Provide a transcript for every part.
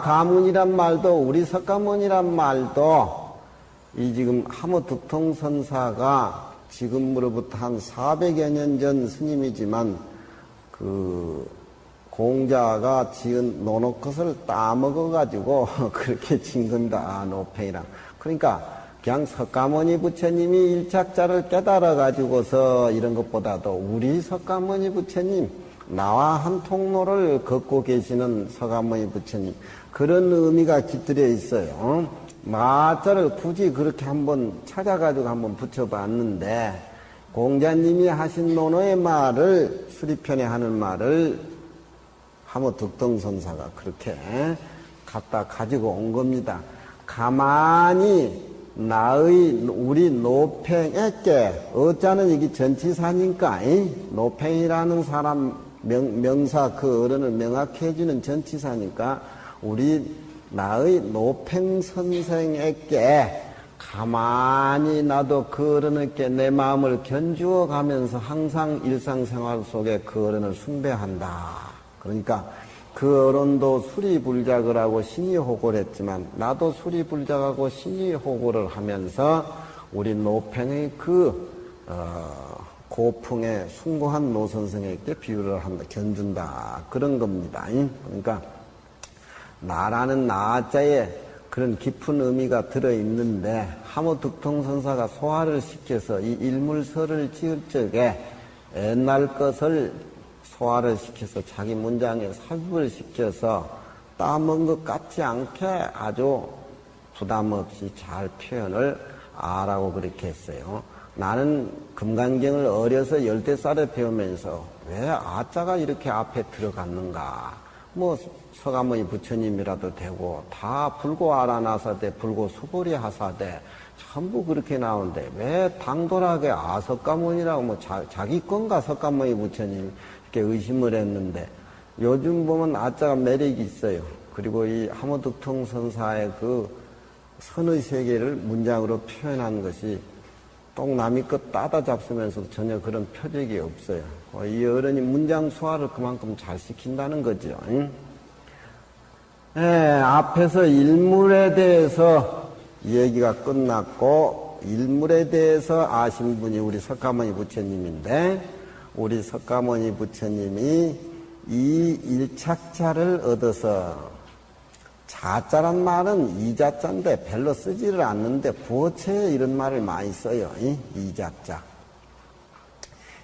가문이란 말도, 우리 석가모니란 말도, 이 지금 하모득통선사가 지금으로부터 한 400여 년 전 스님이지만, 공자가 지은 노노컷을 따먹어가지고, 그렇게 진 겁니다. 노팽이랑. 그러니까, 그냥 석가모니 부처님이 일착자를 깨달아가지고서 이런 것보다도 우리 석가모니 부처님, 나와 한 통로를 걷고 계시는 석가모니 부처님, 그런 의미가 깃들여 있어요. 마자를 굳이 그렇게 한번 찾아가지고 한번 붙여봤는데, 공자님이 하신 논어의 말을, 수리편에 하는 말을 하모득통선사가 그렇게 갖다 가지고 온 겁니다. 가만히 우리 노팽에게, 어짜는 이게 전치사니까, 노팽이라는 사람 명사 그 어른을 명확히 해주는 전치사니까, 우리 나의 노팽 선생에게 가만히 나도 그 어른에게 내 마음을 견주어 가면서 항상 일상생활 속에 그 어른을 숭배한다. 그러니까 그 어른도 수리불작을 하고 신의호고를 했지만 나도 수리불작하고 신의호고를 하면서 우리 노팽의 고풍에 숭고한 노선생에게 비유를 한다, 견준다, 그런 겁니다. 그러니까 나라는 나자에 그런 깊은 의미가 들어있는데, 하모득통선사가 소화를 시켜서 이 일물서를 지을 적에 옛날 것을 소화를 시켜서 자기 문장에 삽입을 시켜서 따먹은 것 같지 않게 아주 부담 없이 잘 표현을 아라고 그렇게 했어요. 나는 금강경을 어려서 10살에 배우면서 왜 아자가 이렇게 앞에 들어갔는가? 뭐 서가모니 부처님이라도 되고 다 불고 아라나사대 불고 수고리 하사대 전부 그렇게 나오는데 왜 당돌하게 석가모니라고 뭐 자기 건가 석가모니 부처님 이렇게 의심을 했는데, 요즘 보면 아자가 매력이 있어요. 그리고 이 하모득통선사의 그 선의 세계를 문장으로 표현한 것이 똥 남이 것 따다 잡수면서도 전혀 그런 표적이 없어요. 이 어른이 문장 소화를 그만큼 잘 시킨다는 거죠. 앞에서 일물에 대해서 얘기가 끝났고, 일물에 대해서 아신 분이 우리 석가모니 부처님인데, 우리 석가모니 부처님이 이 일착자를 얻어서, 자자란 말은 이자자인데 별로 쓰지를 않는데 부어체에 이런 말을 많이 써요. 이자자.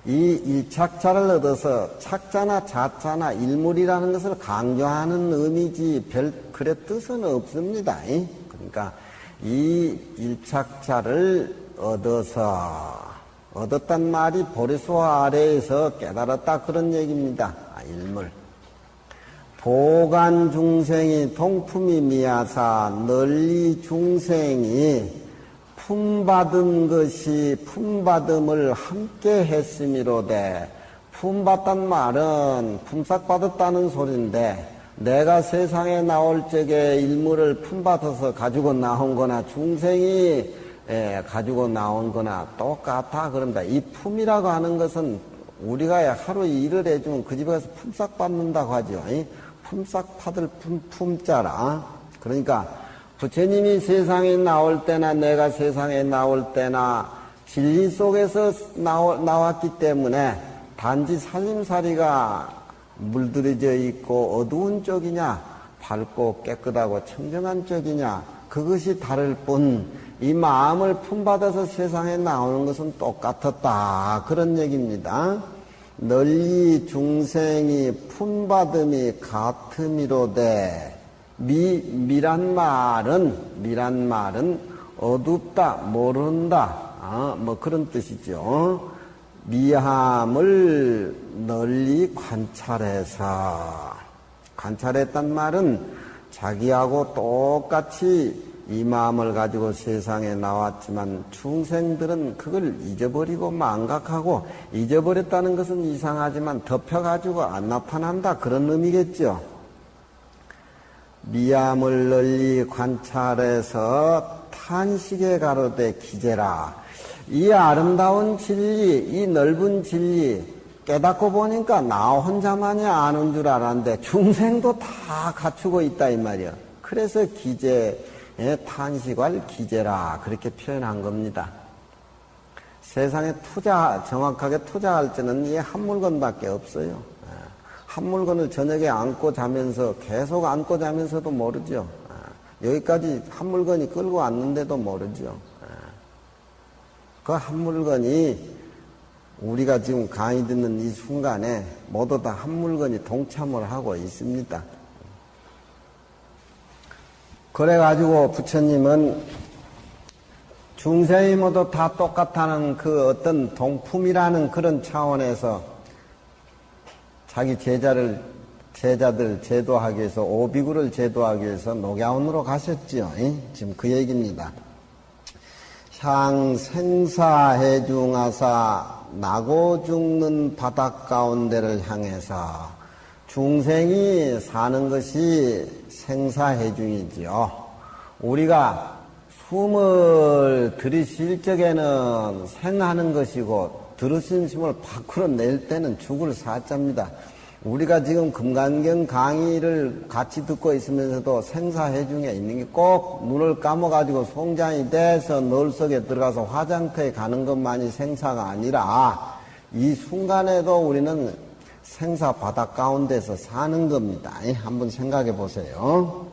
이 일착자를 얻어서 착자나 자자나 일물이라는 것을 강조하는 의미지 그래 뜻은 없습니다. 그러니까 이 일착자를 얻었단 말이 보리수 아래에서 깨달았다, 그런 얘기입니다. 일물. 보간 중생이 동품이 미야사, 널리 중생이 품받은 것이 품받음을 함께 했음이로되, 품받단 말은 품삯받았다는 소리인데, 내가 세상에 나올 적에 일물을 품받아서 가지고 나온 거나 중생이 가지고 나온 거나 똑같아 그런다. 이 품이라고 하는 것은 우리가 하루 일을 해주면 그 집에 가서 품삯 받는다고 하죠. 품삯 받을 품자라. 그러니까 부처님이 세상에 나올 때나 내가 세상에 나올 때나 진리 속에서 나왔기 때문에 단지 살림살이가 물들여져 있고 어두운 쪽이냐, 밝고 깨끗하고 청정한 쪽이냐, 그것이 다를 뿐 이 마음을 품받아서 세상에 나오는 것은 똑같았다, 그런 얘기입니다. 널리 중생이 품받음이 같음이로되, 미란 말은 어둡다, 모른다, 뭐 그런 뜻이죠. 미함을 널리 관찰했단 말은 자기하고 똑같이 이 마음을 가지고 세상에 나왔지만 중생들은 그걸 잊어버리고 망각하고, 잊어버렸다는 것은 이상하지만 덮여가지고 안 나타난다, 그런 의미겠죠. 미함을 널리 관찰해서 탄식에 가로되 기재라. 이 아름다운 진리, 이 넓은 진리 깨닫고 보니까 나 혼자만이 아는 줄 알았는데 중생도 다 갖추고 있다 이 말이야. 그래서 기재의 탄식할 기재라 그렇게 표현한 겁니다. 세상에 정확하게 투자할 때는 이 한 물건밖에 없어요. 한 물건을 저녁에 안고 자면서 계속 안고 자면서도 모르죠. 여기까지 한 물건이 끌고 왔는데도 모르죠. 그 한 물건이 우리가 지금 강의 듣는 이 순간에 모두 다 한 물건이 동참을 하고 있습니다. 그래가지고 부처님은 중생이 모두 다 똑같다는 그 어떤 동품이라는 그런 차원에서 자기 제자들 제도하기 위해서 오비구를 제도하기 위해서 녹야원으로 가셨지요. 지금 그 얘기입니다. 향 생사해중하사 나고 죽는 바닥 가운데를 향해서 중생이 사는 것이 생사해중이지요. 우리가 숨을 들이쉴 적에는 생하는 것이고 들으신 숨을 밖으로 낼 때는 죽을 사자입니다. 우리가 지금 금강경 강의를 같이 듣고 있으면서도 생사해중에 있는 게 꼭 눈을 감아가지고 송장이 돼서 널 속에 들어가서 화장터에 가는 것만이 생사가 아니라 이 순간에도 우리는 생사 바닥 가운데서 사는 겁니다. 한번 생각해 보세요.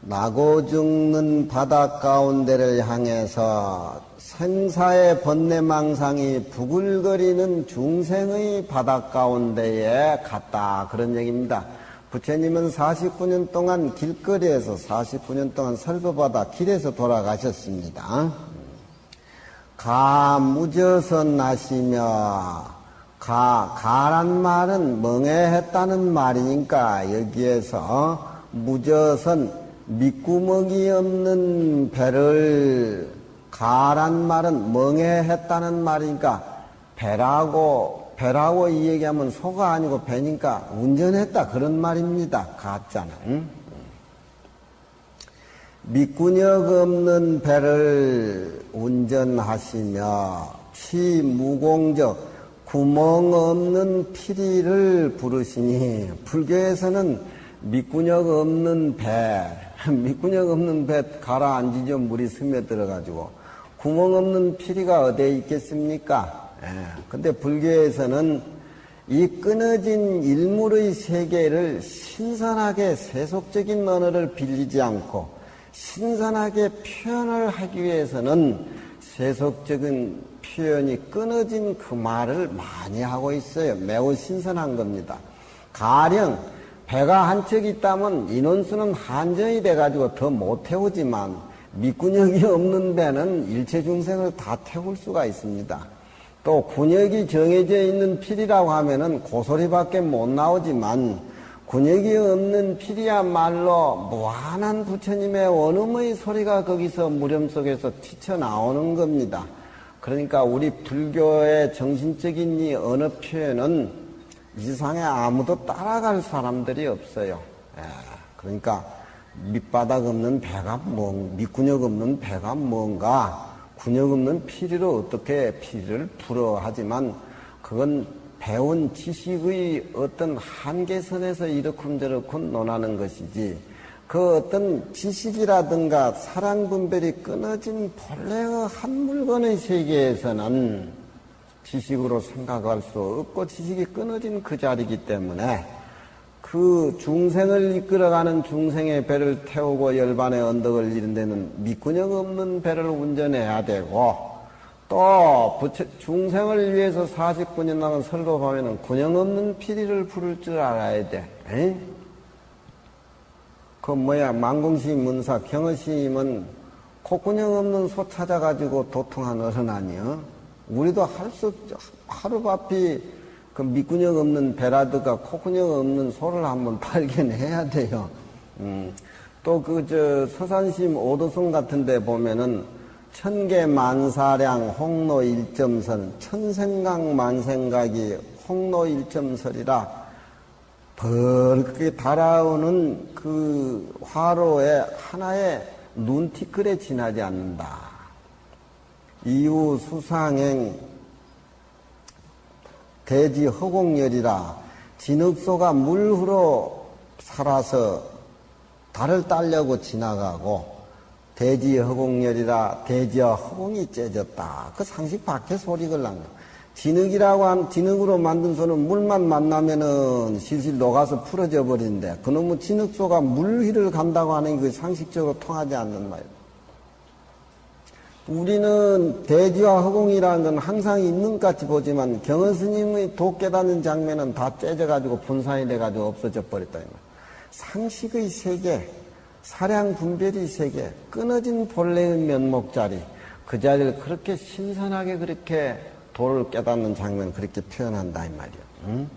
나고 죽는 바닥 가운데를 향해서 생사의 번뇌망상이 부글거리는 중생의 바닥 가운데에 갔다. 그런 얘기입니다. 부처님은 49년 동안 길거리에서 49년 동안 설법하다 길에서 돌아가셨습니다. 가 무저선 나시며 가란 말은 멍해했다는 말이니까 여기에서 무저선 밑구멍이 없는 배를 가란 말은 멍해했다는 말이니까 배라고 이 얘기하면 소가 아니고 배니까 운전했다 그런 말입니다. 가짜는 밑구녕 없는 배를 운전하시며 취무공적 구멍 없는 피리를 부르시니 불교에서는 밑구녕 없는 배 가라앉이죠. 물이 스며들어가지고 구멍 없는 피리가 어디에 있겠습니까? 근데 불교에서는 이 끊어진 일물의 세계를 신선하게 세속적인 언어를 빌리지 않고 신선하게 표현을 하기 위해서는 세속적인 표현이 끊어진 그 말을 많이 하고 있어요. 매우 신선한 겁니다. 가령 배가 한 척 있다면 인원수는 한정이 돼가지고 더 못 태우지만 밑구녕이 없는 배는 일체 중생을 다 태울 수가 있습니다. 또 군역이 정해져 있는 필이라고 하면은 고소리밖에 못 나오지만 군역이 없는 필이야말로 무한한 부처님의 원음의 소리가 거기서 무렴 속에서 튀쳐나오는 겁니다. 그러니까 우리 불교의 정신적인 이 언어 표현은 이 세상에 아무도 따라갈 사람들이 없어요. 그러니까 밑바닥 없는 배가 밑구녕 없는 배가 뭔가 군역 없는 피리로 어떻게 피리를 풀어 하지만 그건 배운 지식의 어떤 한계선에서 이러쿵저러쿵 논하는 것이지 그 어떤 지식이라든가 사랑분별이 끊어진 본래의 한 물건의 세계에서는 지식으로 생각할 수 없고 지식이 끊어진 그 자리이기 때문에 그 중생을 이끌어가는 중생의 배를 태우고 열반의 언덕을 이룬 데는 밑구녕 없는 배를 운전해야 되고 또 중생을 위해서 49년 동안 설법하면은 구녕 없는 피리를 부를 줄 알아야 돼. 만공시 문사 경허시임은 콧구녕 없는 소 찾아가지고 도통한 어른 아니여? 우리도 할 수 없죠. 하루바삐 그 밑구녕 없는 배라든가 콧구녕 없는 소를 한번 발견해야 돼요. 또 서산심 오도성 같은 데 보면은 천계만사량 홍로 일점선 천생각 만생각이 홍로 일점설이라 벌겋게 달아오는 그 화로에 하나의 눈티끌에 지나지 않는다. 이후 수상행 대지 허공열이라 진흙소가 물흐러 살아서 달을 따려고 지나가고 대지 허공열이라 대지와 허공이 째졌다. 그 상식 밖에 소리 걸란 거. 진흙이라고 하면 진흙으로 만든 소는 물만 만나면은 실실 녹아서 풀어져 버리는데 그놈의 진흙소가 물 위를 간다고 하는 게 상식적으로 통하지 않는 말이에요. 우리는 대지와 허공이라는 건 항상 있는 것 같이 보지만 경은 스님의 도 깨닫는 장면은 다 째져가지고 분산이 돼가지고 없어져 버렸다. 상식의 세계, 사량 분별의 세계, 끊어진 본래의 면목자리, 그 자리를 그렇게 신선하게 그렇게 도를 깨닫는 장면 그렇게 표현한다 이 말이야. 응?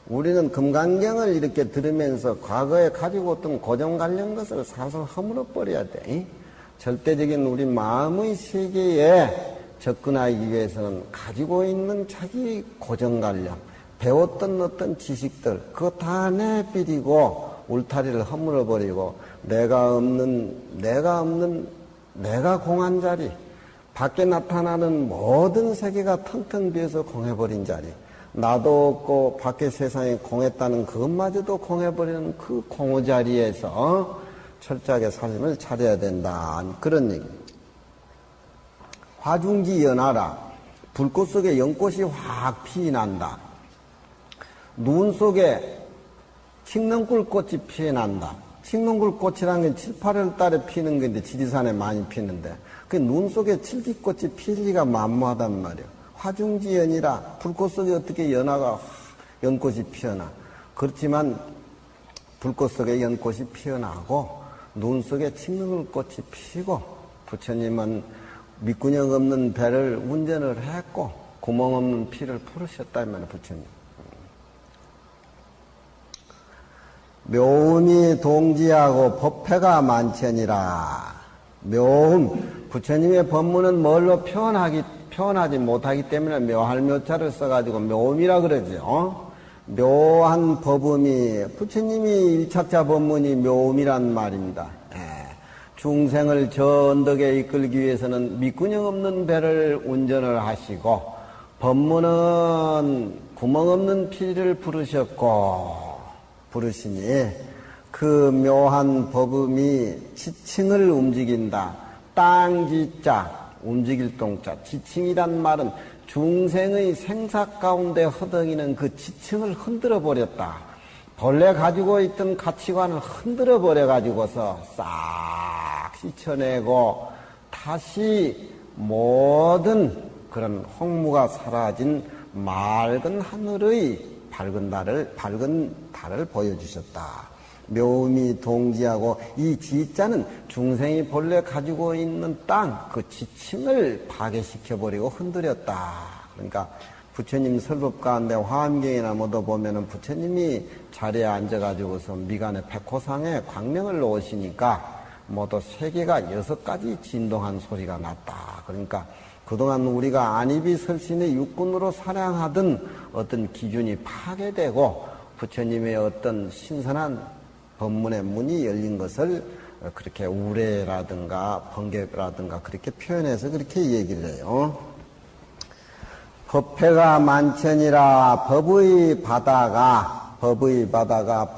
우리는 금강경을 이렇게 들으면서 과거에 가지고 있던 고정관련 것을 사서 허물어 버려야 돼. 응? 절대적인 우리 마음의 세계에 접근하기 위해서는 가지고 있는 자기 고정관념, 배웠던 어떤 지식들, 그거 다 내버리고 울타리를 허물어버리고 내가 공한 자리, 밖에 나타나는 모든 세계가 텅텅 비어서 공해버린 자리, 나도 없고 밖에 세상에 공했다는 그것마저도 공해버리는 그 공허 자리에서 철저하게 삶을 차려야 된다. 그런 얘기입니다. 화중지 연하라. 불꽃 속에 연꽃이 확 피어난다. 눈 속에 칡농굴꽃이 피어난다. 칡농굴꽃이라는 건 7, 8월 달에 피는 건데 지리산에 많이 피는데 그 눈 속에 칠기꽃이 필 리가 만무하단 말이에요. 화중지 연이라 불꽃 속에 어떻게 연꽃이 피어나. 그렇지만 불꽃 속에 연꽃이 피어나고 눈 속에 칡농굴꽃이 피고 부처님은 밑구녕 없는 배를 운전을 했고 구멍 없는 피를 풀으셨다 이 말이에요. 부처님. 묘음이 동지하고 법회가 만천이라. 묘음, 부처님의 법문은 뭘로 표현하지 못하기 때문에 묘할 묘자를 써가지고 묘음이라 그러죠. 묘한 법음이, 부처님이 일착자 법문이 묘음이란 말입니다. 중생을 저 언덕에 이끌기 위해서는 밑구녕 없는 배를 운전을 하시고, 법문은 구멍 없는 피를 부르시니, 그 묘한 법음이 지층을 움직인다. 땅지자, 움직일 동자. 지층이란 말은 중생의 생사 가운데 허덕이는 그 지층을 흔들어 버렸다. 본래 가지고 있던 가치관을 흔들어 버려 가지고서 싹 씻어내고 다시 모든 그런 홍무가 사라진 맑은 하늘의 밝은 달을 보여주셨다. 묘음이 동지하고 이 지자는 중생이 본래 가지고 있는 땅, 그 지층을 파괴시켜버리고 흔들었다. 그러니까 부처님 설법 가운데 화엄경이나 뭐도 보면은 부처님이 자리에 앉아가지고서 미간의 백호상에 광명을 놓으시니까 모두 세계가 6가지 진동한 소리가 났다. 그러니까 그동안 우리가 안입이 설신의 육군으로 사량하던 어떤 기준이 파괴되고 부처님의 어떤 신선한 법문의 문이 열린 것을 그렇게 우레라든가 번개라든가 그렇게 표현해서 그렇게 얘기를 해요. 법회가 만천이라 법의 바다가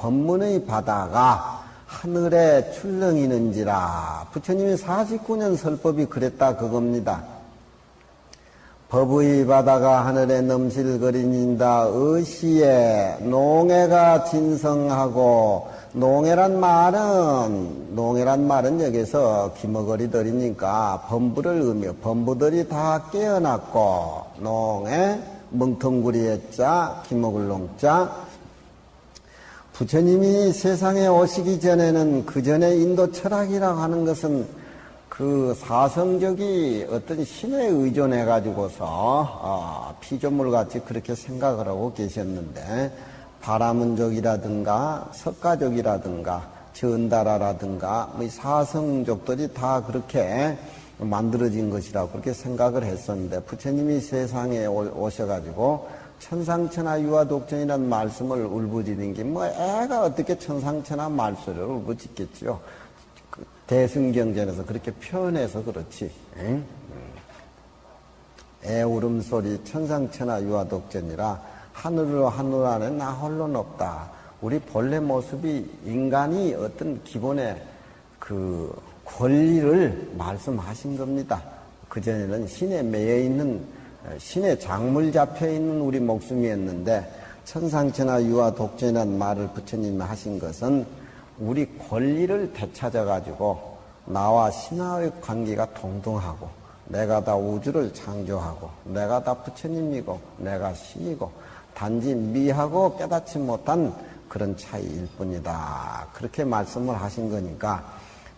법문의 바다가 하늘에 출렁이는지라. 부처님이 49년 설법이 그랬다 그겁니다. 법의 바다가 하늘에 넘실거리는다. 의시에 농해가 진성하고 농해란 말은 여기서 기머거리들이니까 범부를 의미해. 범부들이 다 깨어났고 농해 멍텅구리의 자 기머글 농자. 부처님이 세상에 오시기 전에는 그 전에 인도 철학이라고 하는 것은 그 사성적이 어떤 신에 의존해 가지고서 피조물같이 그렇게 생각을 하고 계셨는데 바라문족이라든가 석가족이라든가 전다라라든가 뭐 사성족들이 다 그렇게 만들어진 것이라고 그렇게 생각을 했었는데 부처님이 세상에 오셔가지고 천상천하 유아독전이라는 말씀을 울부짖는 게 뭐 애가 어떻게 천상천하 말소리를 울부짖겠지요. 대승경전에서 그렇게 표현해서 그렇지. 응? 애울음소리 천상천하 유아독전이라 하늘로 하늘 안에 나 홀로는 없다. 우리 본래 모습이 인간이 어떤 기본의 그 권리를 말씀하신 겁니다. 그전에는 신에 매여 있는, 신의 작물 잡혀 있는 우리 목숨이었는데 천상천하 유아독전이라는 말을 부처님이 하신 것은 우리 권리를 되찾아가지고 나와 신하의 관계가 동등하고 내가 다 우주를 창조하고 내가 다 부처님이고 내가 신이고 단지 미하고 깨닫지 못한 그런 차이일 뿐이다. 그렇게 말씀을 하신 거니까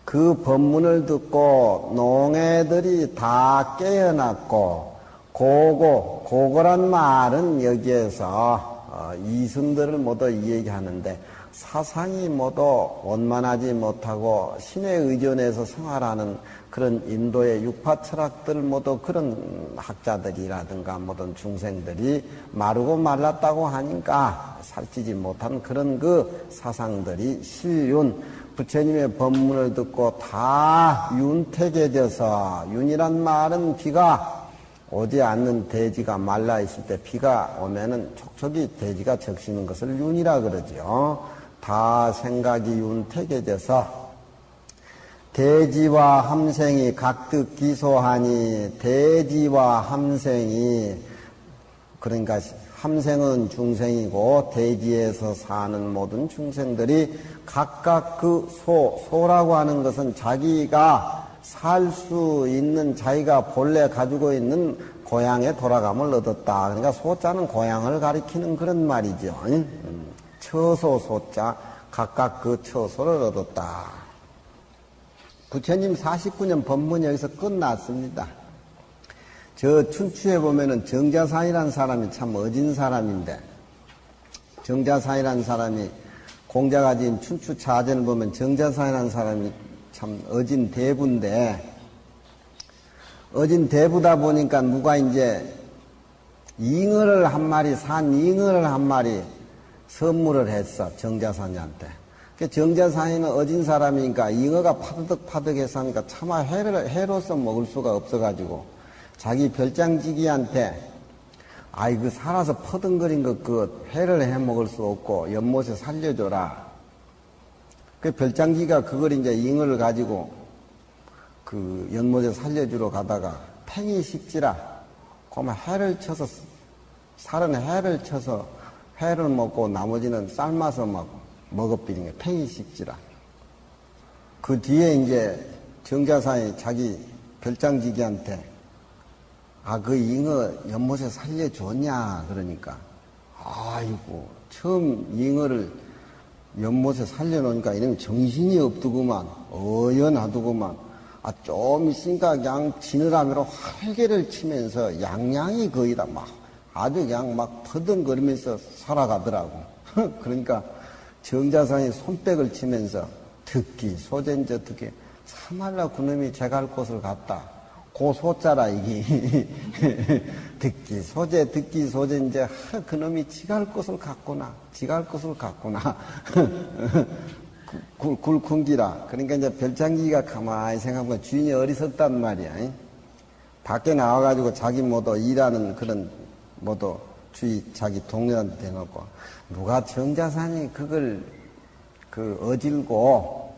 그 법문을 듣고 농애들이 다 깨어났고 고고란 말은 여기에서 이승들을 모두 이야기하는데 사상이 모두 원만하지 못하고 신에 의존해서 생활하는 그런 인도의 육파 철학들 모두 그런 학자들이라든가 모든 중생들이 마르고 말랐다고 하니까 살찌지 못한 그런 그 사상들이 실윤 부처님의 법문을 듣고 다 윤택해져서 윤이란 말은 비가 오지 않는 대지가 말라 있을 때 비가 오면은 촉촉이 대지가 적시는 것을 윤이라 그러죠. 다 생각이 윤택해져서 대지와 함생이 각득 기소하니 대지와 함생이 그러니까 함생은 중생이고 대지에서 사는 모든 중생들이 각각 그 소라고 하는 것은 자기가 살 수 있는 자기가 본래 가지고 있는 고향에 돌아감을 얻었다. 그러니까 소자는 고향을 가리키는 그런 말이죠. 처소 소자 각각 그 처소를 얻었다. 부처님 49년 법문이 여기서 끝났습니다. 저 춘추에 보면은 정자산이라는 사람이 참 어진 사람인데 정자산이라는 사람이 공자가 지은 춘추 차전을 보면 정자산이라는 사람이 참 어진 대부인데 어진 대부다 보니까 누가 이제 잉어를 한 마리 산 잉어를 한 마리 선물을 했어 정자산이한테. 정자산이는 어진 사람이니까 잉어가 파득파득해서 하니까 차마 회로서 먹을 수가 없어가지고 자기 별장지기한테 아이 그 살아서 퍼덩거린 거 그 회를 해 먹을 수 없고 연못에 살려줘라. 그 별장지기가 그걸 이제 잉어를 가지고 그 연못에 살려주러 가다가 팽이 식지라 그러면 회를 쳐서 살은 회를 쳐서 회를 먹고 나머지는 삶아서 먹어버린 게 팽이 식지라. 그 뒤에 이제 정자산이 자기 별장지기한테 그 잉어 연못에 살려줬냐 그러니까 아이고 처음 잉어를 연못에 살려놓으니까 이러면 정신이 없더구만 어연하더구만. 좀 있으니까 그냥 지느러미로 활개를 치면서 양양이 거의 다 아주 그냥 퍼덩거리면서 살아가더라고. 그러니까 정자산이 손뼉을 치면서 듣기 소전저 듣기 참말로 그놈이 제갈 곳을 갔다. 고소자라 이게 듣기 소재 듣기 소전저 그놈이 지갈 곳을 갔구나. 지갈 곳을 갔구나. 굴쿵기라. 그러니까 이제 별장기가 가만히 생각하면 주인이 어리석단 말이야. 밖에 나와가지고 자기 모두 일하는 그런 모두 주위 자기 동료한테 대놓고 누가 정자산이 그걸 어질고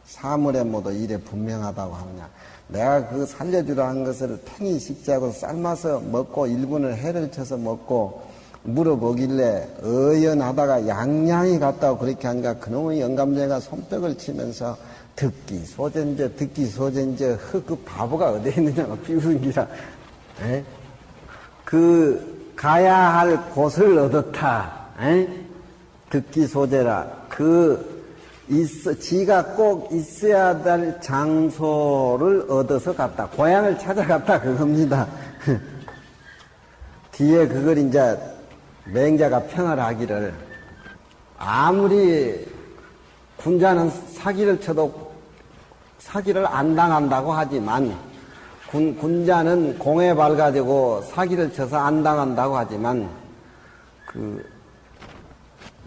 사물에 모두 일에 분명하다고 하느냐. 내가 그 살려주라 한 것을 팽이 식지하고 삶아서 먹고 일분을 해를 쳐서 먹고 물어보길래 어연하다가 양양이 갔다고 그렇게 하니까 그놈의 영감쟁이가 손뼉을 치면서 듣기 소전저 그 바보가 어디에 있느냐고 비웃기라. 그 가야 할 곳을 얻었다. 듣기 소재라. 지가 꼭 있어야 될 장소를 얻어서 갔다. 고향을 찾아갔다 그겁니다. 뒤에 그걸 이제 맹자가 평을 하기를 아무리 군자는 사기를 쳐도 사기를 안 당한다고 하지만 군자는 공에 밝아지고 사기를 쳐서 안 당한다고 하지만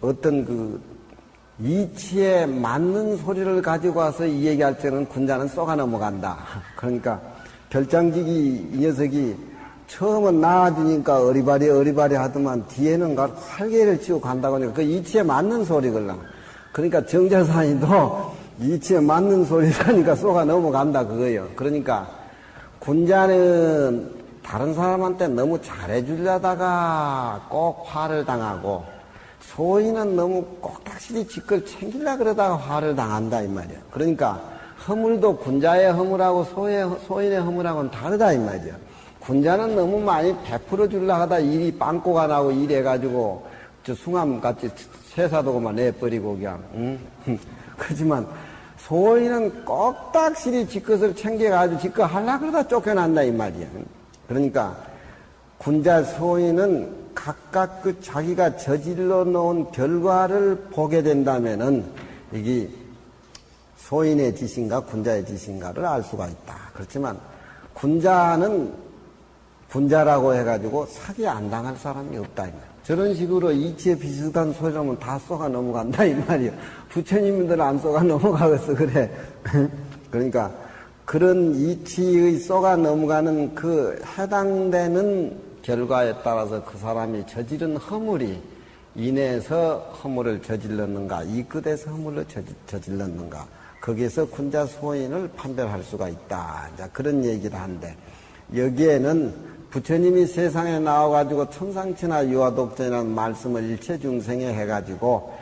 어떤 이치에 맞는 소리를 가지고 와서 이 얘기할 때는 군자는 쏘가 넘어간다. 그러니까 별장지기 이 녀석이 처음은 나아지니까 어리바리 하더만 뒤에는 활개를 치고 간다고 하니까 그 이치에 맞는 소리걸랑. 그러니까 정자산이도 이치에 맞는 소리라니까 쏘가 넘어간다 그거예요. 그러니까 군자는 다른 사람한테 너무 잘해주려다가 꼭 화를 당하고 소인은 너무 꼭딱실이 지걸 챙기려 그러다가 화를 당한다 이 말이야. 그러니까 허물도 군자의 허물하고 소인의 허물하고는 다르다 이 말이야. 군자는 너무 많이 베풀어 주려고 하다 일이 빵꾸가 나고 이래가지고 저 숭암같이 새사도고만 내버리고 그냥 그렇지만 소인은 꼭딱실이 지 것을 챙겨가지고 지 거 하려고 그러다 쫓겨난다 이 말이야. 그러니까 군자 소인은 각각 그 자기가 저질러 놓은 결과를 보게 된다면은 이게 소인의 짓인가 군자의 짓인가를 알 수가 있다. 그렇지만 군자는 군자라고 해가지고 사기 안 당할 사람이 없다 이 말이야. 저런 식으로 이치에 비슷한 소리를 하면 다 쏘가 넘어간다 이 말이야. 부처님들 안 쏘가 넘어가겠어 그래. 그러니까 그런 이치의 쏘가 넘어가는 그 해당되는 결과에 따라서 그 사람이 저지른 허물이 인해서 허물을 저질렀는가 이끝에서 허물을 저질렀는가 거기에서 군자 소인을 판별할 수가 있다. 자, 그런 얘기를 한데 여기에는 부처님이 세상에 나와가지고 천상천하 유화독전이라는 말씀을 일체 중생에 해가지고